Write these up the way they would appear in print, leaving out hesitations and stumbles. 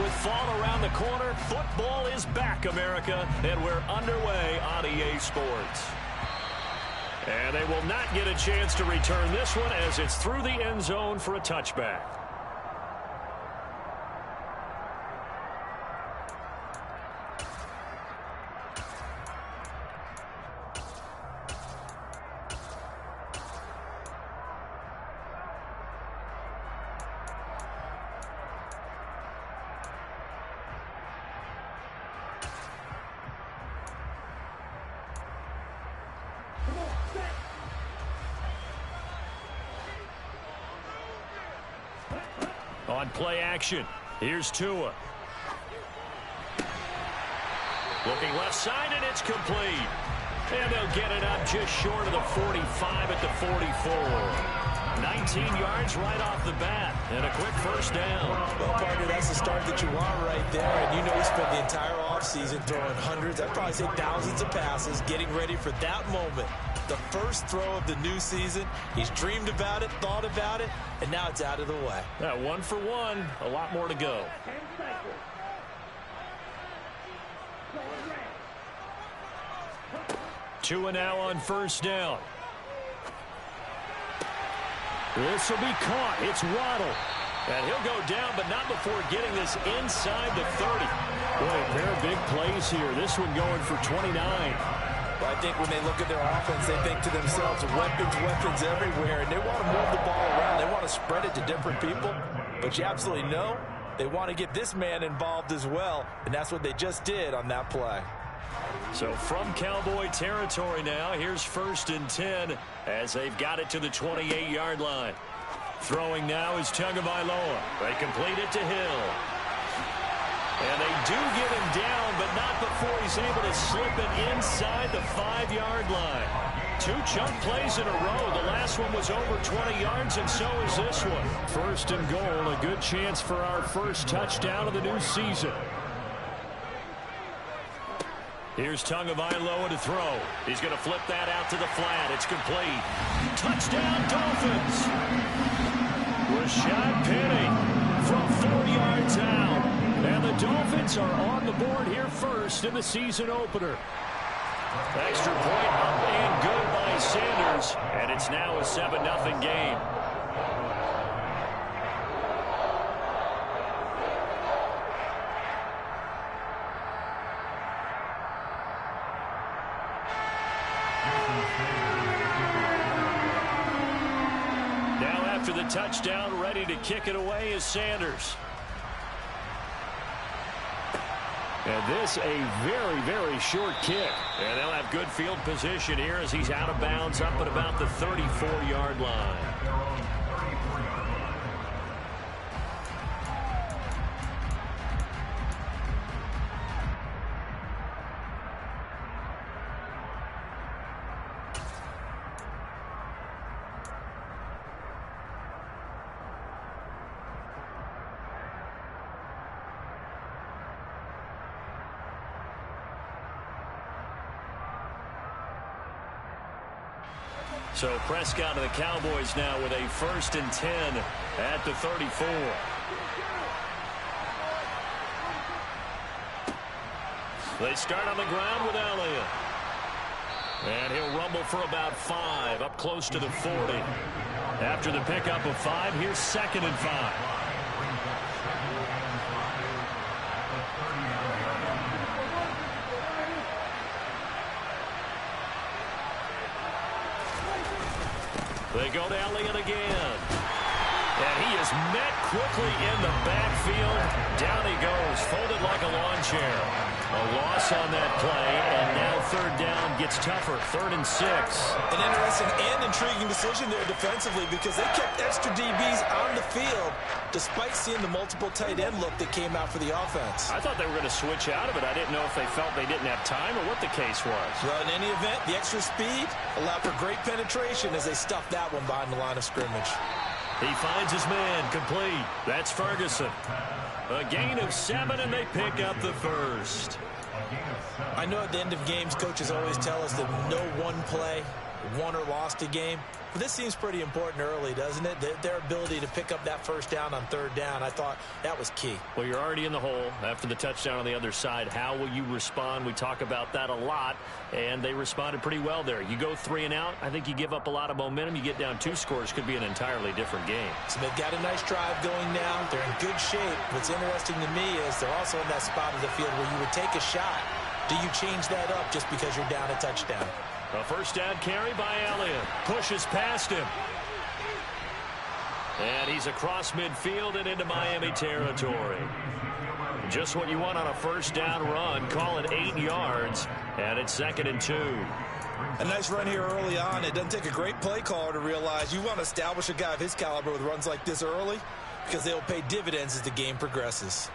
With fall around the corner, football is back, America, and we're underway on EA Sports. And they will not get a chance to return this one as it's through the end zone for a touchback. On play action, here's Tua. Looking left side, and it's complete. And they'll get it up just short of the 45 at the 44. 19 yards right off the bat, and a quick first down. Well, partner, that's the start that you want right there. And you know he spent the entire offseason throwing hundreds, I'd probably say thousands of passes, getting ready for that moment. The first throw of the new season. He's dreamed about it, thought about it, and now it's out of the way. 1 for 1, a lot more to go. Tua now on first down. This will be caught. It's Waddle. And he'll go down, but not before getting this inside the 30. Boy, a pair of big plays here. This one going for 29. Well, I think when they look at their offense, they think to themselves, weapons, weapons everywhere, and they want to move the ball around. They want to spread it to different people, but you absolutely know they want to get this man involved as well, and that's what they just did on that play. So from Cowboy territory now, here's 1st and 10 as they've got it to the 28-yard line. Throwing now is Tagovailoa. They complete it to Hill. And they do get him down, but not before he's able to slip it inside the 5-yard line. 2 chunk plays in a row. The last one was over 20 yards, and so is this one. 1st and goal, a good chance for our first touchdown of the new season. Here's Tagovailoa to throw. He's going to flip that out to the flat. It's complete. Touchdown, Dolphins. Rashad Penny from 4 yards out. And the Dolphins are on the board here first in the season opener. Extra point up and good by Sanders. And it's now a 7-0 game. Now after the touchdown, ready to kick it away is Sanders. And this a very, very short kick. And they'll have good field position here as he's out of bounds up at about the 34-yard line. So Prescott and the Cowboys now with a 1st and 10 at the 34. They start on the ground with Elliott. And he'll rumble for about 5, up close to the 40. After the pickup of 5, here's 2nd and 5. They go to Elliott again. And he is met quickly in the backfield. Down he goes, folded like a lawn chair. A loss on that play, and now 3rd down gets tougher, 3rd and 6. An interesting and intriguing decision there defensively because they kept extra DBs on the field despite seeing the multiple tight end look that came out for the offense. I thought they were going to switch out of it. I didn't know if they felt they didn't have time or what the case was. Well, in any event, the extra speed allowed for great penetration as they stuffed that one behind the line of scrimmage. He finds his man, complete. That's Ferguson. A gain of 7, and they pick up the 1st. I know at the end of games, coaches always tell us that no one play won or lost a game. But this seems pretty important early, doesn't it? Their ability to pick up that first down on third down, I thought that was key. Well, you're already in the hole after the touchdown on the other side. How will you respond? We talk about that a lot, and they responded pretty well there. You go 3 and out, I think you give up a lot of momentum. You get down 2 scores, could be an entirely different game. So they've got a nice drive going now. They're in good shape. What's interesting to me is they're also in that spot of the field where you would take a shot. Do you change that up just because you're down a touchdown? A first down carry by Elliott. Pushes past him. And he's across midfield and into Miami territory. Just what you want on a first down run. Call it 8 yards. And it's 2nd and 2. A nice run here early on. It doesn't take a great play caller to realize you want to establish a guy of his caliber with runs like this early, because they'll pay dividends as the game progresses.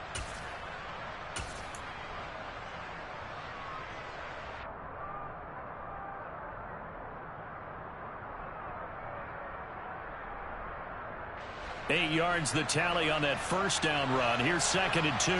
Eight yards the tally on that first down run. Here's 2nd and 2.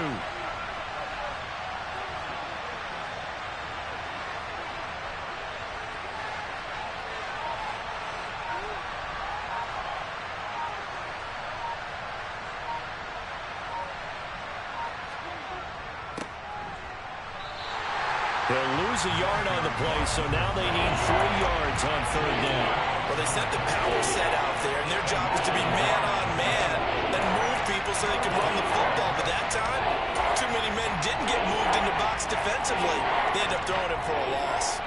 They'll lose a yard on the play, so now they need 3 yards on third down. Well, they set the power set out there, and their job is to be man-on-man and move people so they can run the football. But that time, too many men didn't get moved in the box defensively. They end up throwing him for a loss.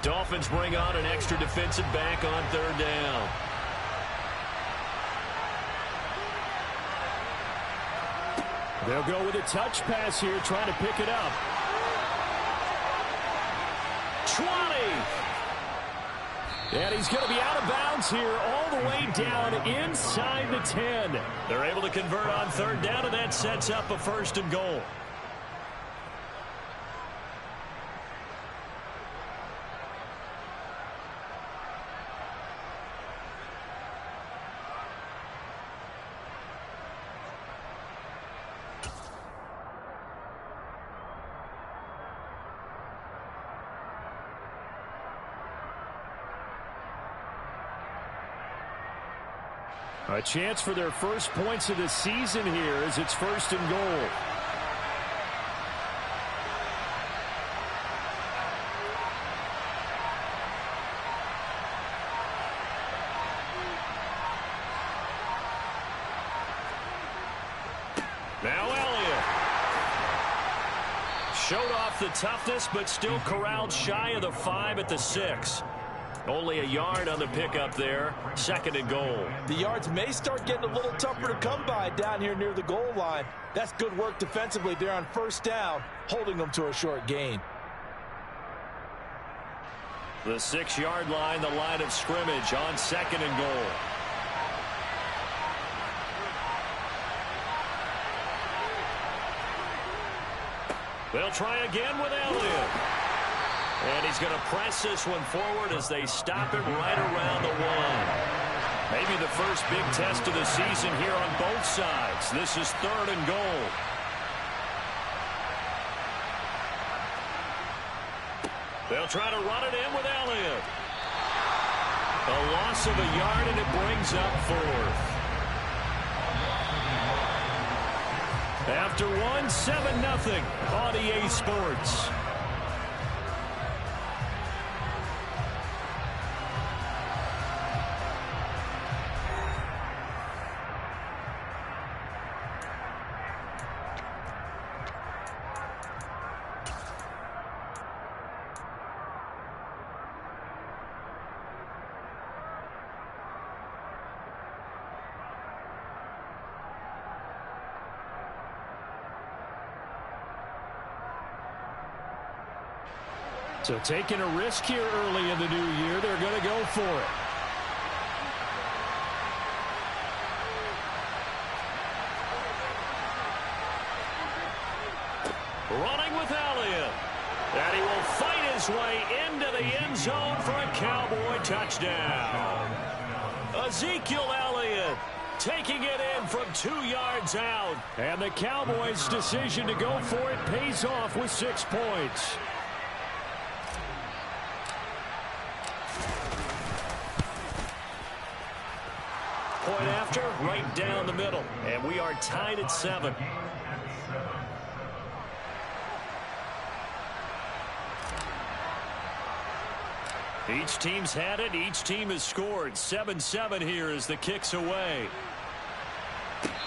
Dolphins bring on an extra defensive back on third down. They'll go with a touch pass here, trying to pick it up. 20! And he's going to be out of bounds here, all the way down inside the 10. They're able to convert on third down, and that sets up a 1st and goal. A chance for their first points of the season here as it's 1st and goal. Now Elliott. Showed off the toughness, but still corralled shy of the 5 at the 6. Only a yard on the pickup there. 2nd and goal. The yards may start getting a little tougher to come by down here near the goal line. That's good work defensively there on first down, holding them to a short gain. The 6-yard line, the line of scrimmage on 2nd and goal. They'll try again with Elliott. And he's going to press this one forward as they stop him right around the 1. Maybe the first big test of the season here on both sides. This is 3rd and goal. They'll try to run it in with Elliott. A loss of a yard, and it brings up 4th. After 1, 7-0 on EA Sports. So taking a risk here early in the new year, they're going to go for it. Running with Elliott. And he will fight his way into the end zone for a Cowboy touchdown. Ezekiel Elliott taking it in from 2 yards out. And the Cowboys' decision to go for it pays off with 6 points. Point after, right down the middle. And we are tied at 7. Each team's had it. Each team has scored. 7-7 here as the kick's away.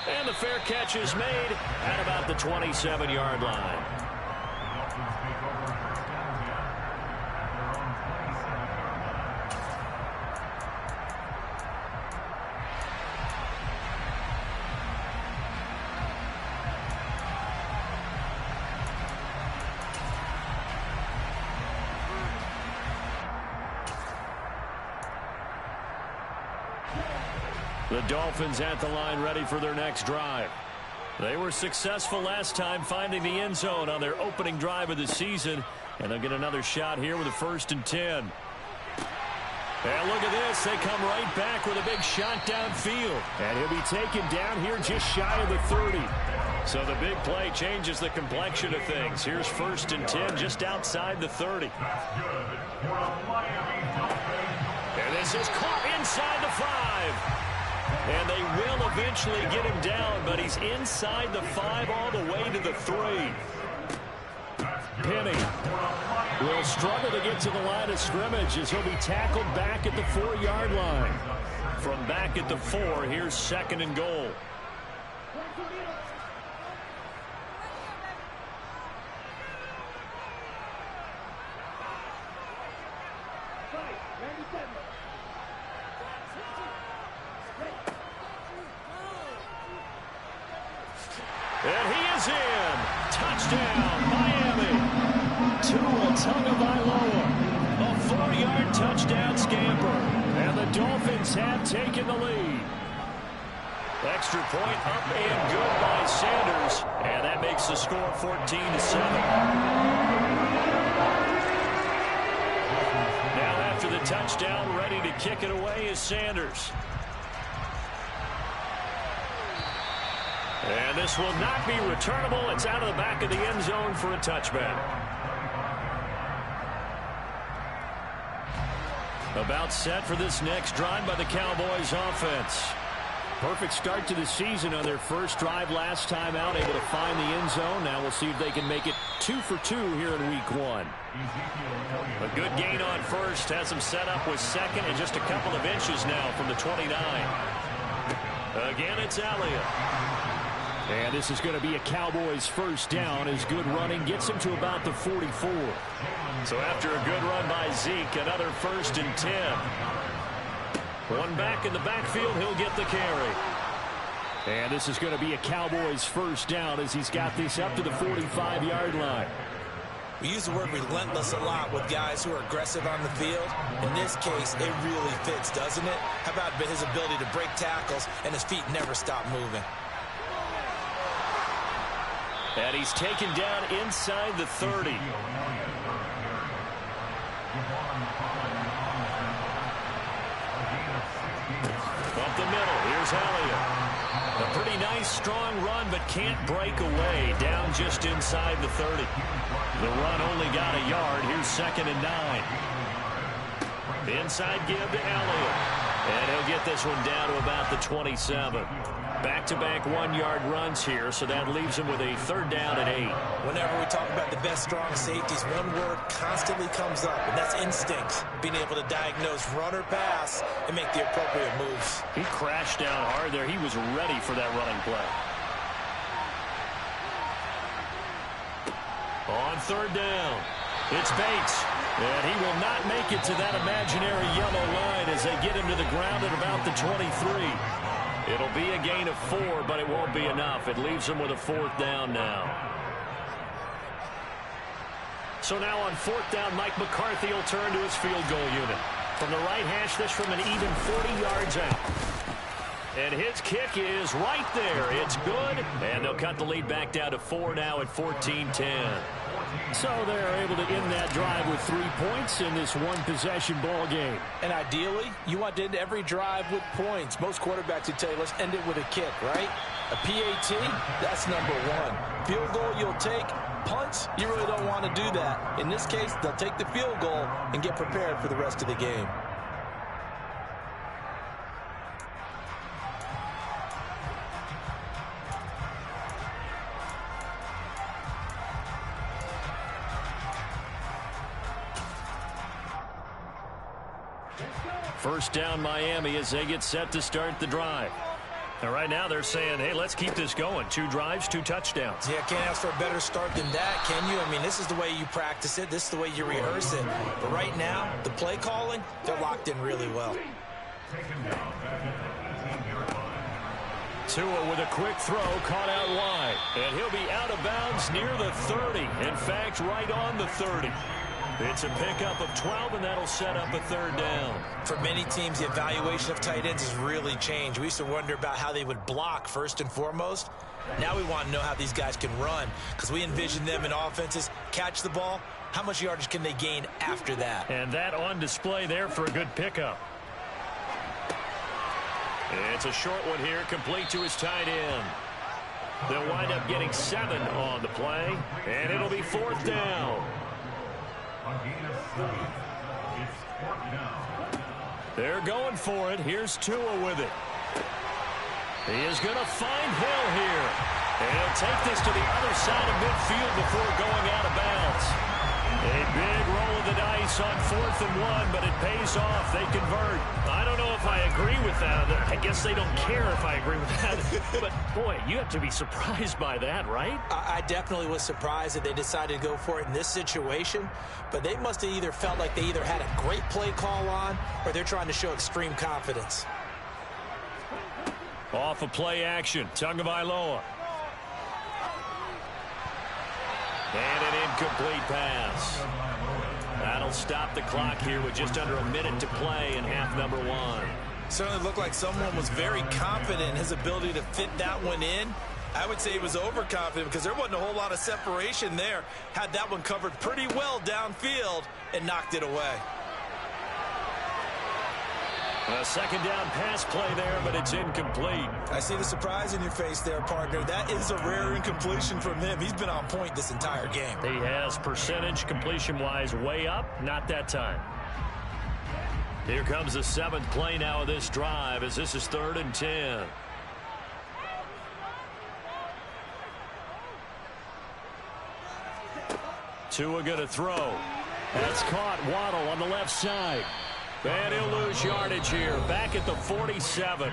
And the fair catch is made at about the 27-yard line. The Dolphins at the line ready for their next drive. They were successful last time finding the end zone on their opening drive of the season. And they'll get another shot here with a 1st and 10. And look at this. They come right back with a big shot downfield. And he'll be taken down here just shy of the 30. So the big play changes the complexion of things. Here's 1st and 10 just outside the 30. And this is caught inside the 5. And they will eventually get him down, but he's inside the 5 all the way to the 3. Penny will struggle to get to the line of scrimmage as he'll be tackled back at the 4-yard line. From back at the 4, here's 2nd and goal. And he is in. Touchdown, Miami. Tua Tagovailoa. A 4-yard touchdown scamper. And the Dolphins have taken the lead. Extra point up and good by Sanders. And that makes the score 14-7. Now after the touchdown, ready to kick it away is Sanders. And this will not be returnable. It's out of the back of the end zone for a touchback. About set for this next drive by the Cowboys offense. Perfect start to the season on their first drive last time out, able to find the end zone. Now we'll see if they can make it 2 for 2 here in week 1. A good gain on first, has them set up with 2nd and just a couple of inches now from the 29. Again, it's Elliott. And this is going to be a Cowboys 1st down as good running gets him to about the 44. So after a good run by Zeke, another 1st and 10. One back in the backfield, he'll get the carry. And this is going to be a Cowboys 1st down as he's got this up to the 45-yard line. We use the word relentless a lot with guys who are aggressive on the field. In this case, it really fits, doesn't it? How about his ability to break tackles and his feet never stop moving? And he's taken down inside the 30. Up the middle, here's Elliott. A pretty nice, strong run, but can't break away. Down just inside the 30. The run only got a yard. Here's 2nd and 9. Inside give to Elliott. And he'll get this one down to about the 27. Back-to-back 1-yard runs here, so that leaves him with a 3rd down and 8. Whenever we talk about the best strong safeties, one word constantly comes up, and that's instincts. Being able to diagnose run or pass and make the appropriate moves. He crashed down hard there. He was ready for that running play. On 3rd down, it's Bates. And he will not make it to that imaginary yellow line as they get him to the ground at about the 23. It'll be a gain of 4, but it won't be enough. It leaves him with a 4th down now. So now on 4th down, Mike McCarthy will turn to his field goal unit. From the right hash, this from an even 40 yards out. And his kick is right there. It's good. And they'll cut the lead back down to 4 now at 14-10. So they're able to end that drive with 3 points in this one-possession ball game. And ideally, you want to end every drive with points. Most quarterbacks would tell you, let's end it with a kick, right? A PAT, that's number one. Field goal you'll take. Punts, you really don't want to do that. In this case, they'll take the field goal and get prepared for the rest of the game. First down Miami as they get set to start the drive. And right now they're saying, hey, let's keep this going. 2 drives, 2 touchdowns. Yeah, can't ask for a better start than that, can you? I mean, this is the way you practice it. This is the way you rehearse it. But right now, the play calling, they're locked in really well. Tua with a quick throw, caught out wide. And he'll be out of bounds near the 30. In fact, right on the 30. It's a pickup of 12, and that'll set up a 3rd down. For many teams, the evaluation of tight ends has really changed. We used to wonder about how they would block first and foremost. Now we want to know how these guys can run, because we envision them in offenses catch the ball. How much yardage can they gain after that? And that on display there for a good pickup. It's a short one here, complete to his tight end. They'll wind up getting 7 on the play, and it'll be 4th down. They're going for it. Here's Tua with it. He is going to find Hill here. And he'll take this to the other side of midfield before going out of bounds. A big roll of the dice on 4th and 1, but it pays off. They convert. I don't know if I agree with that. I guess they don't care if I agree with that. But, boy, you have to be surprised by that, right? I definitely was surprised that they decided to go for it in this situation. But they must have either felt like they either had a great play call on or they're trying to show extreme confidence. Off of play action. Tagovailoa. And an incomplete pass. That'll stop the clock here with just under a minute to play in half number 1. Certainly looked like someone was very confident in his ability to fit that one in. I would say he was overconfident because there wasn't a whole lot of separation there. Had that one covered pretty well downfield and knocked it away. A 2nd down pass play there, but it's incomplete. I see the surprise in your face there, partner. That is a rare incompletion from him. He's been on point this entire game. He has percentage completion-wise way up, not that time. Here comes the 7th play now of this drive as this is 3rd and 10. Tua going to throw. That's caught. Waddle on the left side. And he'll lose yardage here. Back at the 47.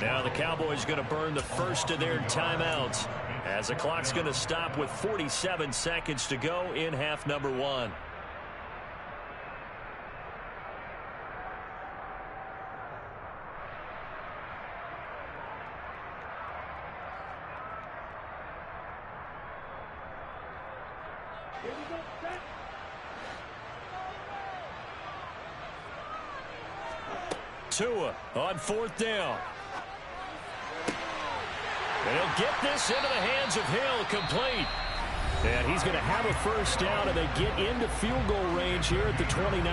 Now the Cowboys going to burn the first of their timeouts as the clock's going to stop with 47 seconds to go in half number 1. Tua on 4th down. And he'll get this into the hands of Hill, complete. And he's going to have a first down, and they get into field goal range here at the 29.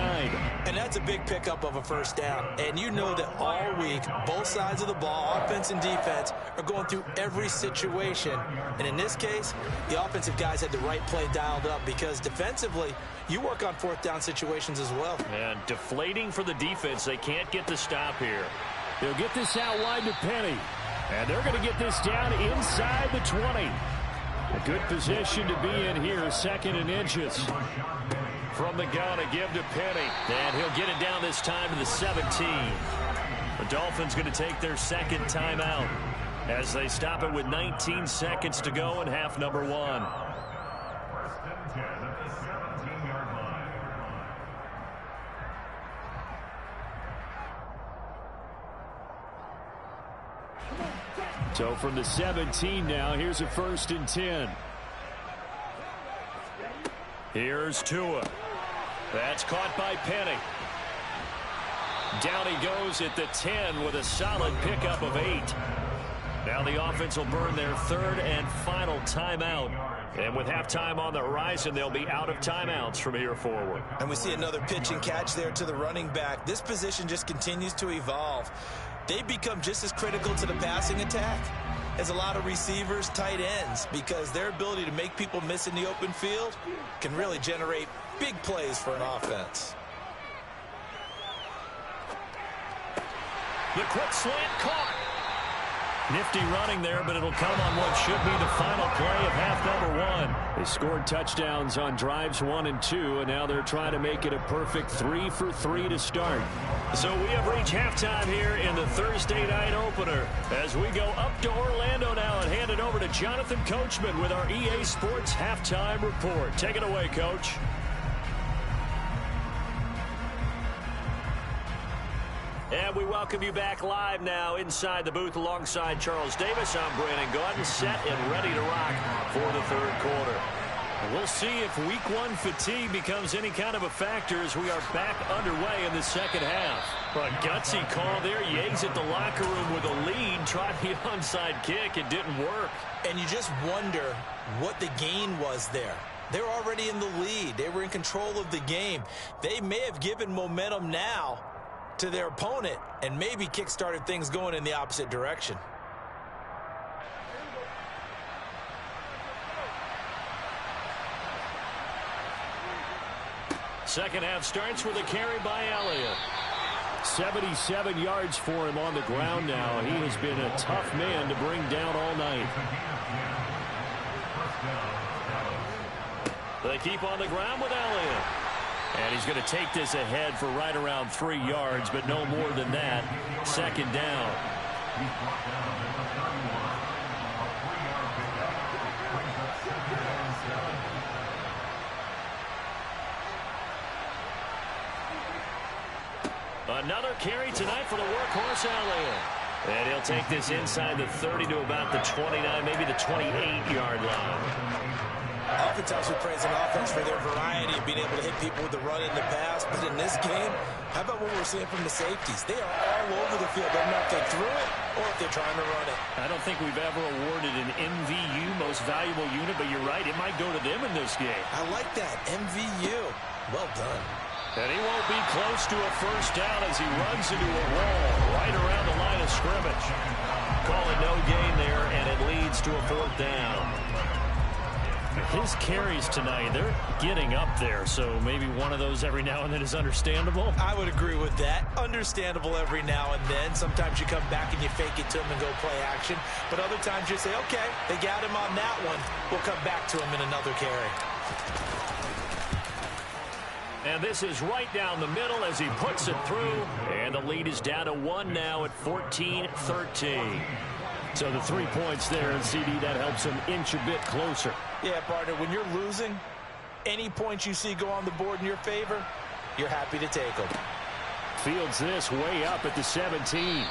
And that's a big pickup of a first down. And you know that all week, both sides of the ball, offense and defense, are going through every situation. And in this case, the offensive guys had the right play dialed up because defensively, you work on 4th down situations as well. And deflating for the defense. They can't get the stop here. They'll get this out wide to Penny. And they're going to get this down inside the 20. A good position to be in here, 2nd and inches. From the gun to give to Penny. And he'll get it down this time to the 17. The Dolphins going to take their 2nd timeout as they stop it with 19 seconds to go in half number 1. So from the 17 now, here's a 1st and 10. Here's Tua. That's caught by Penny. Down he goes at the 10 with a solid pickup of 8. Now the offense will burn their 3rd and final timeout And with halftime on the horizon, they'll be out of timeouts from here forward. And we see another pitch and catch there to the running back. This position just continues to evolve. They become just as critical to the passing attack as a lot of receivers, tight ends, because their ability to make people miss in the open field can really generate big plays for an offense. The quick slant caught. Nifty running there, but it'll come on what should be the final play of half number one. They scored touchdowns on drives 1 and 2, and now they're trying to make it a perfect 3 for 3 to start. So we have reached halftime here in the Thursday night opener as we go up to Orlando now and hand it over to Jonathan Coachman with our EA Sports halftime report. Take it away, Coach. And we welcome you back live now inside the booth alongside Charles Davis. I'm Brandon Gaudin, set and ready to rock for the third quarter. And we'll see if week one fatigue becomes any kind of a factor as we are back underway in the second half. A gutsy call there. Yeags at the locker room with a lead. Tried the onside kick. It didn't work. And you just wonder what the gain was there. They're already in the lead. They were in control of the game. They may have given momentum now to their opponent and maybe kick-started things going in the opposite direction. Second half starts with a carry by Elliott. 77 yards for him on the ground now. He has been a tough man to bring down all night. They keep on the ground with Elliott. And he's going to take this ahead for right around 3 yards, but no more than that. Second down. Another carry tonight for the workhorse Elliott. And he'll take this inside the 30 to about the 29, maybe the 28-yard line. Oftentimes we praise an offense for their variety of being able to hit people with the run in the pass. But in this game, how about what we're seeing from the safeties? They are all over the field. Doesn't matter if they threw it or if they're trying to run it. I don't think we've ever awarded an MVU, most valuable unit, but you're right. It might go to them in this game. I like that. MVU. Well done. And he won't be close to a first down as he runs into a wall right around the line of scrimmage. Call it no gain there, and it leads to a fourth down. His carries tonight, they're getting up there, so maybe one of those every now and then is understandable. I would agree with that. Understandable every now and then. Sometimes you come back and you fake it to him and go play action. But other times you say, okay, they got him on that one. We'll come back to him in another carry. And this is right down the middle as he puts it through. And the lead is down to 1 now at 14-13. So the 3 points there, and CD, that helps him inch a bit closer. Yeah, partner, when you're losing, any points you see go on the board in your favor, you're happy to take them. Fields this way up at the 17. The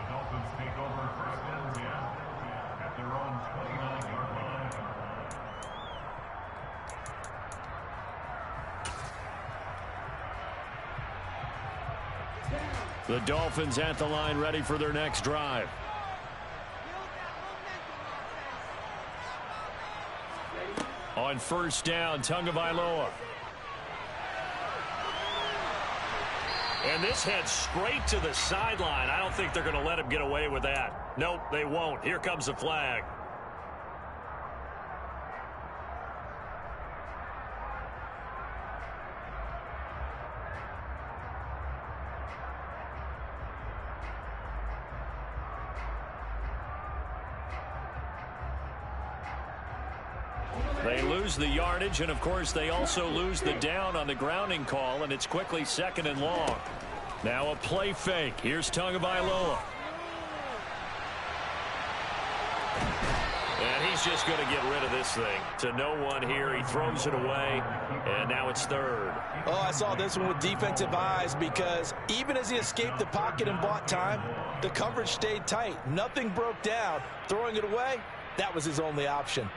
Dolphins take over first and 10 at their own 29-yard line. The Dolphins at the line, ready for their next drive. On first down, Tagovailoa. And this heads straight to the sideline. I don't think they're going to let him get away with that. Nope, they won't. Here comes the flag. They lose the yardage, and of course they also lose the down on the grounding call, and it's quickly second and long. Now a play fake. Here's Tagovailoa. And he's just going to get rid of this thing. To no one here. He throws it away, and now it's third. Oh, I saw this one with defensive eyes because even as he escaped the pocket and bought time, the coverage stayed tight. Nothing broke down. Throwing it away, that was his only option.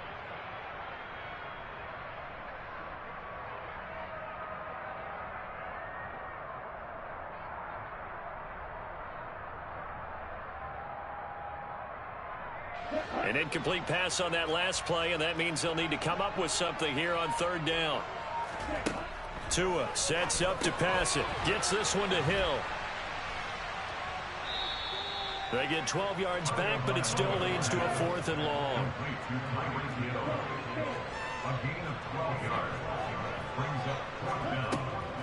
An incomplete pass on that last play, and that means they'll need to come up with something here on third down. Tua sets up to pass it. Gets this one to Hill. They get 12 yards back, but it still leads to a 4th and long.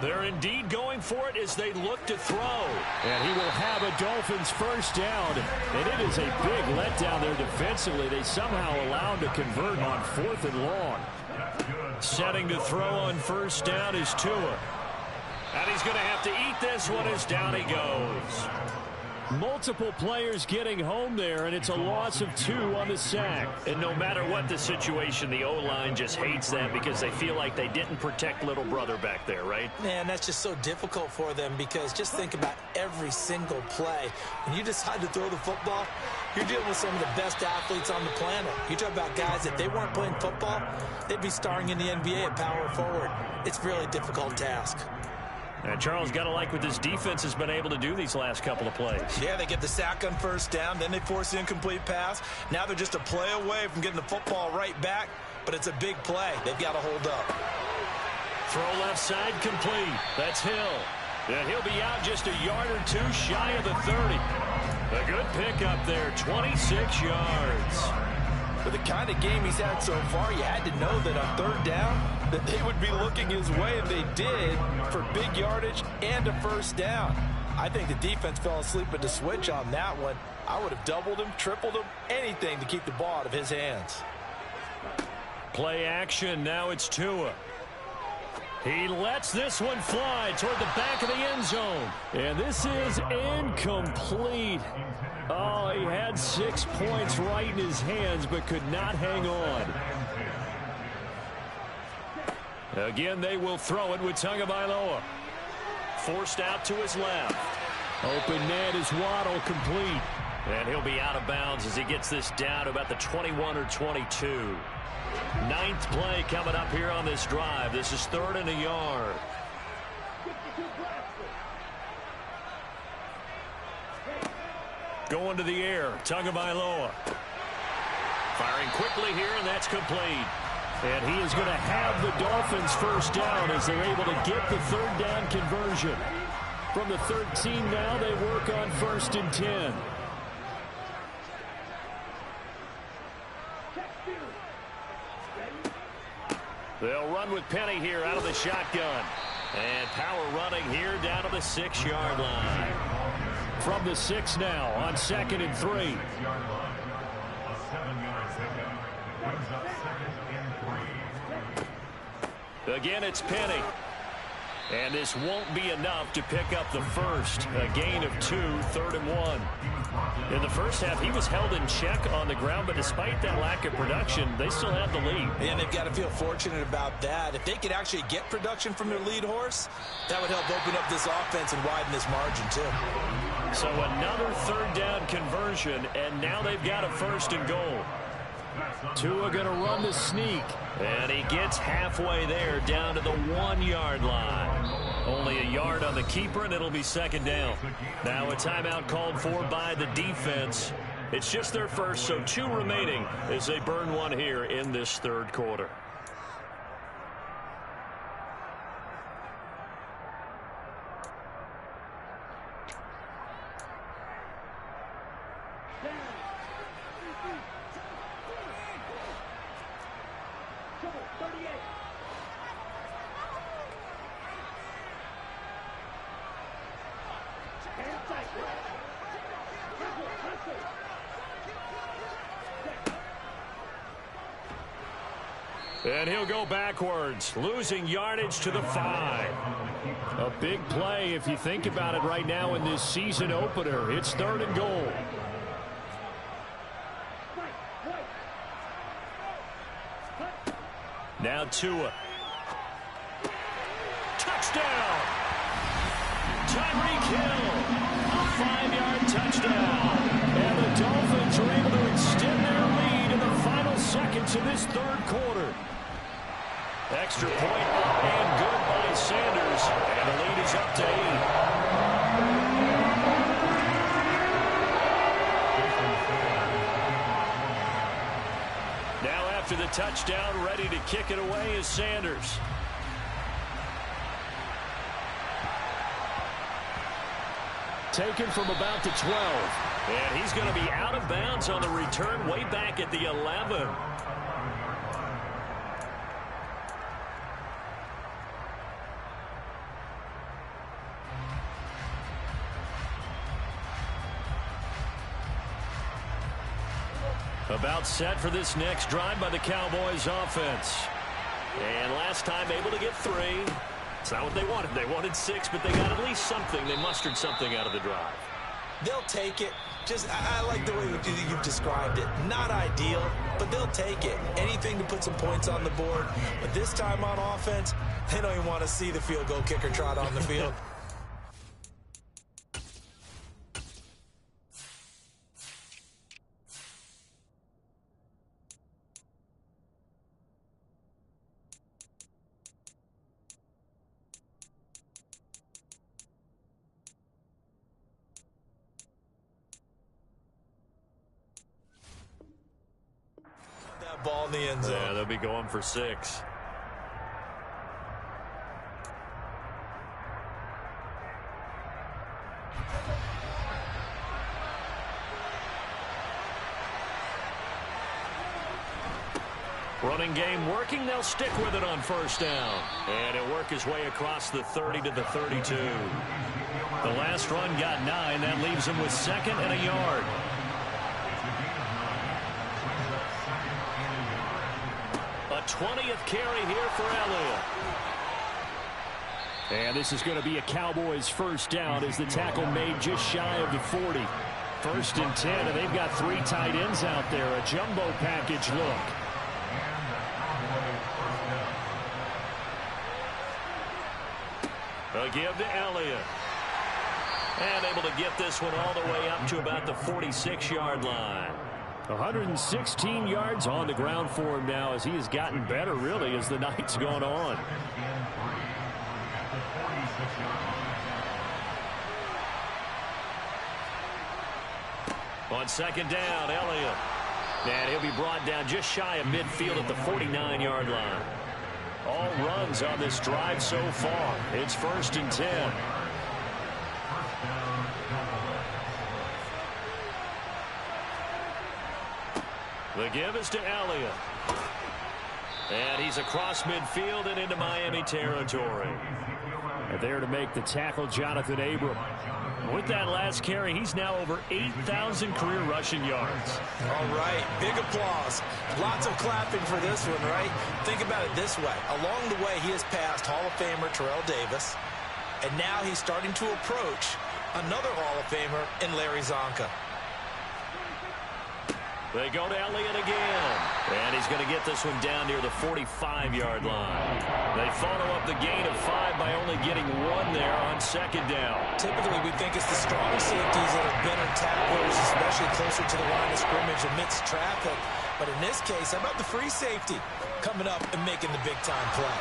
They're indeed going for it as they look to throw. And he will have a Dolphins first down. And it is a big letdown there defensively. They somehow allowed to convert on 4th and long. Setting to throw on first down is Tua. And he's going to have to eat this one as down he goes. Multiple players getting home there, and it's a loss of 2 on the sack. And no matter what the situation, the O-line just hates that because they feel like they didn't protect little brother back there, right? Man, that's just so difficult for them because just think about every single play. When you decide to throw the football, you're dealing with some of the best athletes on the planet. You talk about guys, if they weren't playing football, they'd be starring in the NBA at power forward. It's a really difficult task. And Charles, got to like what this defense has been able to do these last couple of plays. Yeah, they get the sack on first down, then they force the incomplete pass. Now they're just a play away from getting the football right back, but it's a big play. They've got to hold up. Throw left side complete. That's Hill. And he'll be out just a yard or 2 shy of the 30. A good pickup there, 26 yards. With the kind of game he's had so far, you had to know that on third down that they would be looking his way, and they did, for big yardage and a first down. I think the defense fell asleep at the switch on that one. I would have doubled him, tripled him, anything to keep the ball out of his hands. Play action, now it's Tua. He lets this one fly toward the back of the end zone. And this is incomplete. Oh, he had 6 points right in his hands, but could not hang on. Again, they will throw it with Tagovailoa. Forced out to his left. Open net is Waddle, complete. And he'll be out of bounds as he gets this down to about the 21 or 22. 9th play coming up here on this drive. This is 3rd and a yard. Going to the air, Tagovailoa. Firing quickly here, and that's complete. And he is going to have the Dolphins first down as they're able to get the 3rd down conversion. From the 13 now, they work on 1st and 10. They'll run with Penny here out of the shotgun. And power running here down to the 6-yard line. From the 6 now on 2nd and 3. Again, it's Penny. And this won't be enough to pick up the first. A gain of 2, 3rd and 1. In the first half, he was held in check on the ground, but despite that lack of production, they still have the lead. And they've got to feel fortunate about that. If they could actually get production from their lead horse, that would help open up this offense and widen this margin, too. So another 3rd down conversion, and now they've got a 1st and goal. Tua going to run the sneak. And he gets halfway there down to the 1-yard line. Only a yard on the keeper, and it'll be 2nd down. Now a timeout called for by the defense. It's just their first, so 2 remaining as they burn one here in this 3rd quarter. And he'll go backwards, losing yardage to the 5. A big play if you think about it right now in this season opener. It's 3rd and goal. Now Tua. Touchdown! Tyreek Hill. A 5-yard touchdown. And the Dolphins are able to extend their lead in the final seconds of this 3rd quarter. Extra point up and good by Sanders. And the lead is up to 8. touchdown, ready to kick it away is Sanders. Taken from about the 12. And he's going to be out of bounds on the return way back at the 11. About set for this next drive by the Cowboys offense. And last time able to get 3. It's not what they wanted. They wanted 6, but they got at least something. They mustered something out of the drive. They'll take it. I like the way you've described it. Not ideal, but they'll take it. Anything to put some points on the board. But this time on offense, they don't even want to see the field goal kicker trot on the field. Ball in the end zone. Yeah, they'll be going for 6. Running game working. They'll stick with it on first down. And it'll work his way across the 30 to the 32. The last run got 9. That leaves him with 2nd and a yard. A 20th carry here for Elliott. And this is going to be a Cowboys first down as the tackle made just shy of the 40. 1st and 10, and they've got 3 tight ends out there. A jumbo package look. A give to Elliott. And able to get this one all the way up to about the 46-yard line. 116 yards on the ground for him now as he has gotten better, really, as the night's gone on. On 2nd down, Elliott. And he'll be brought down just shy of midfield at the 49-yard line. All runs on this drive so far. It's 1st and 10. The give is to Elliott. And he's across midfield and into Miami territory. And there to make the tackle, Jonathan Abram. With that last carry, he's now over 8,000 career rushing yards. All right, big applause. Lots of clapping for this one, right? Think about it this way. Along the way, he has passed Hall of Famer Terrell Davis, and now he's starting to approach another Hall of Famer in Larry Zonka. They go to Elliott again. And he's going to get this one down near the 45-yard line. They follow up the gain of 5 by only getting 1 there on 2nd down. Typically, we think it's the strong safeties that are better tacklers, especially closer to the line of scrimmage amidst traffic. But in this case, how about the free safety coming up and making the big-time play?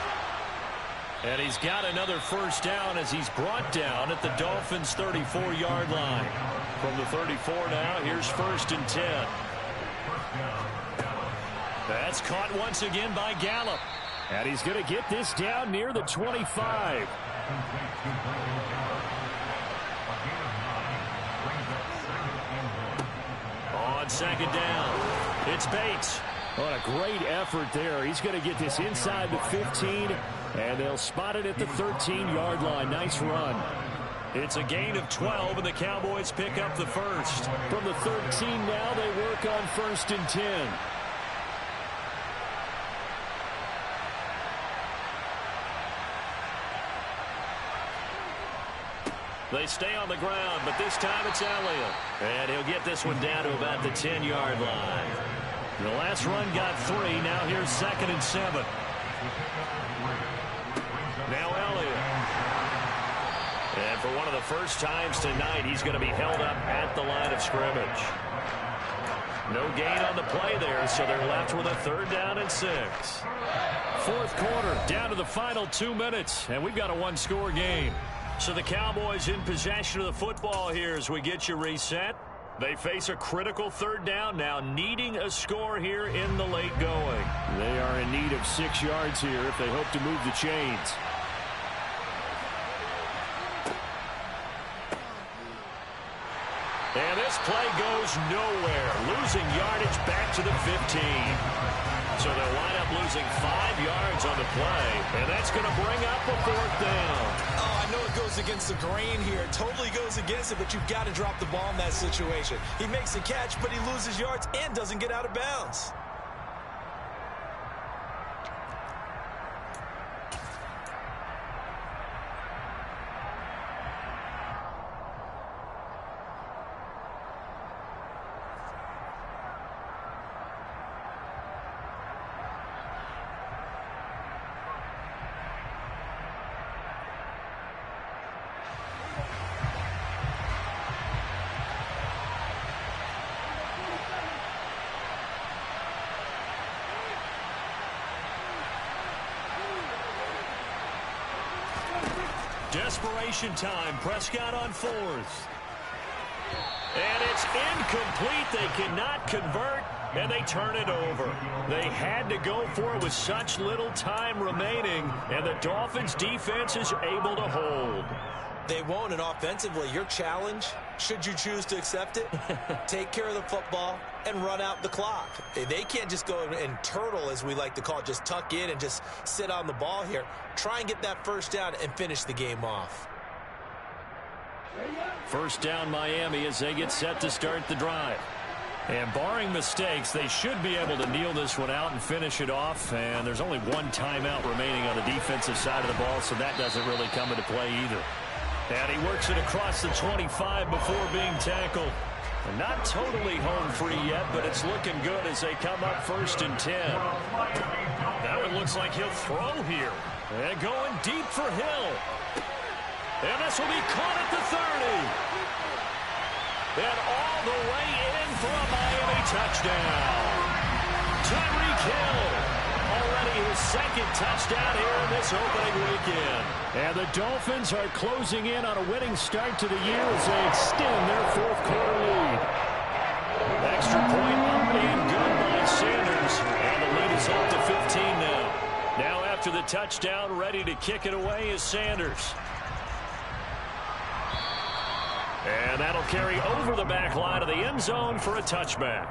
And he's got another first down as he's brought down at the Dolphins' 34-yard line. From the 34 now, here's 1st and 10. That's caught once again by Gallup. And he's going to get this down near the 25. On 2nd down, it's Bates. What a great effort there. He's going to get this inside the 15, and they'll spot it at the 13-yard line. Nice run. It's a gain of 12, and the Cowboys pick up the first. From the 13 now, they work on 1st and 10. They stay on the ground, but this time it's Elliott. And he'll get this one down to about the 10-yard line. The last run got 3. Now here's 2nd and 7. Now Elliott. And for one of the first times tonight, he's going to be held up at the line of scrimmage. No gain on the play there, so they're left with a 3rd down and 6. 4th quarter, down to the final 2 minutes, and we've got a 1-score game. So the Cowboys in possession of the football here as we get you reset. They face a critical third down now, needing a score here in the late going. They are in need of 6 yards here if they hope to move the chains. And this play goes nowhere, losing yardage back to the 15. So they'll wind up losing 5 yards on the play, and that's going to bring up a 4th down. Oh, I know it goes against the grain here. It totally goes against it, but you've got to drop the ball in that situation. He makes a catch, but he loses yards and doesn't get out of bounds. Desperation time. Prescott on 4th. And it's incomplete. They cannot convert, and they turn it over. They had to go for it with such little time remaining, and the Dolphins' defense is able to hold. They won't, and offensively, your challenge, should you choose to accept it, take care of the football and run out the clock. They can't just go and turtle, as we like to call it, just tuck in and just sit on the ball here. Try and get that first down and finish the game off. First down, Miami, as they get set to start the drive. And barring mistakes, they should be able to kneel this one out and finish it off. And there's only one timeout remaining on the defensive side of the ball, so that doesn't really come into play either. And he works it across the 25 before being tackled. And not totally home free yet, but it's looking good as they come up 1st and 10. That one looks like he'll throw here. And going deep for Hill. And this will be caught at the 30. And all the way in for a Miami touchdown. Tyreek Hill. Already his 2nd touchdown here in this opening weekend. And the Dolphins are closing in on a winning start to the year as they extend their 4th quarter lead. Extra point up and good by Sanders. And the lead is up to 15 now. Now after the touchdown, ready to kick it away is Sanders. And that'll carry over the back line of the end zone for a touchback.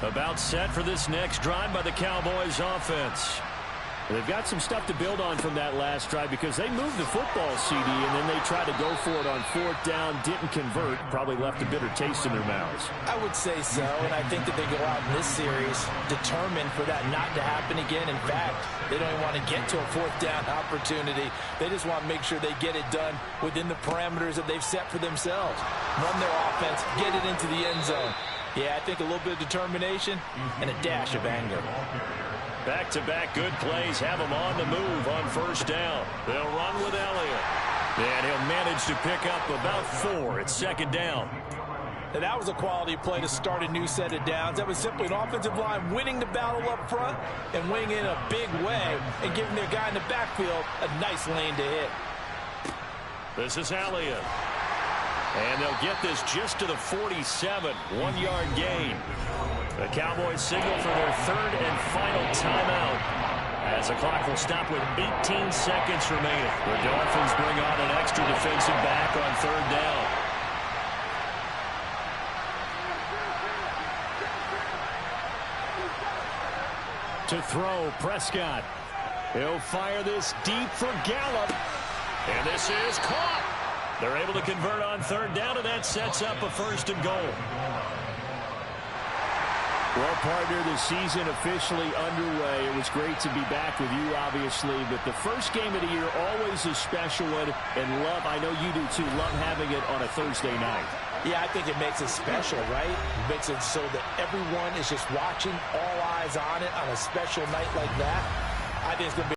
About set for this next drive by the Cowboys offense. They've got some stuff to build on from that last drive because they moved the football, CD, and then they tried to go for it on 4th down, didn't convert, probably left a bitter taste in their mouths. I would say so, and I think that they go out in this series determined for that not to happen again. In fact, they don't even want to get to a 4th down opportunity. They just want to make sure they get it done within the parameters that they've set for themselves. Run their offense, get it into the end zone. Yeah, I think a little bit of determination and a dash of anger. Back-to-back good plays have them on the move on 1st down. They'll run with Elliott. And he'll manage to pick up about 4 at 2nd down. And that was a quality play to start a new set of downs. That was simply an offensive line winning the battle up front and winning in a big way and giving their guy in the backfield a nice lane to hit. This is Elliott. And they'll get this just to the 47, 1-yard gain. The Cowboys signal for their 3rd and final timeout as the clock will stop with 18 seconds remaining. The Dolphins bring on an extra defensive back on 3rd down. To throw, Prescott. He'll fire this deep for Gallup. And this is caught. They're able to convert on 3rd down, and that sets up a 1st and goal. Well, partner, the season officially underway. It was great to be back with you, obviously, but the first game of the year always a special one, and I know you do too, love having it on a Thursday night. Yeah, I think it makes it special, right? It makes it so that everyone is just watching, all eyes on it on a special night like that. I think it's going to be